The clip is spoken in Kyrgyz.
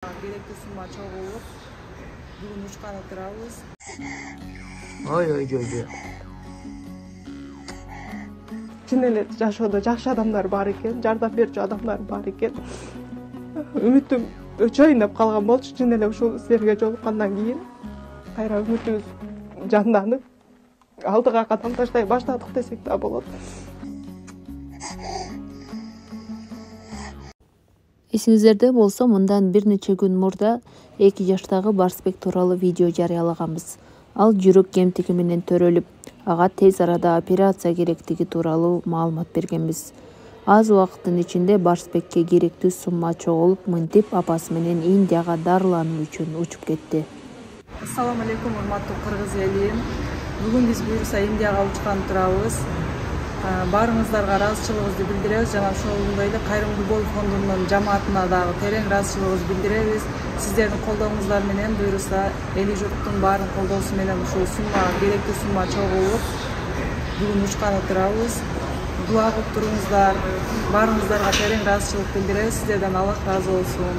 Gerekli summa çoğulup bugün uçkana turabız. Oy. Чын эле жашоодо жакшы адамдар бар экен, жардам берүүчү адамдар бар экен. Үмүтүм өчөйүн деп калган болчу. Чын эле ушул силерге жолуккандан кийин кайра үмүтүбүз жанданып, алдыга кадам таштай баштадык десек да болот. Эсиңиздерде болсо, мындан бир нече күн мурда 2 жаштагы Барсбек тууралуу видео жарыялаганбыз. Ал жүрөк кемтиги менен төрөлүп, ага тез арада операция керектиги тууралуу маалымат бергенбиз. Аз убакыттын ичинде Барсбекке керектүү сумма чогулуп, мынтип апасы менен Индияга дарылануу үчүн учуп кетти. Assalamu alaikum, урматтуу кыргыз эли. Бүгүн биз буюрса Индияга учкан турабыз. Барыңыздарга ыраазычылыгыбызды билдиребиз жана ошондой эле Кайрымгүлбол фондунун жамаатына дагы терең ыраазычылыгыбызды билдиребиз. Сиздердин колдооңуздар менен буюрса эли журттун баарын колдоосу менен ушул сумма, керектүү сумма чогулуп, бүгүн учканы турабыз. Дуа кылып туруңуздар. Барыңыздарга терең ыраазычылык билдиребиз. Сиздерден Аллах ыраазы болсун.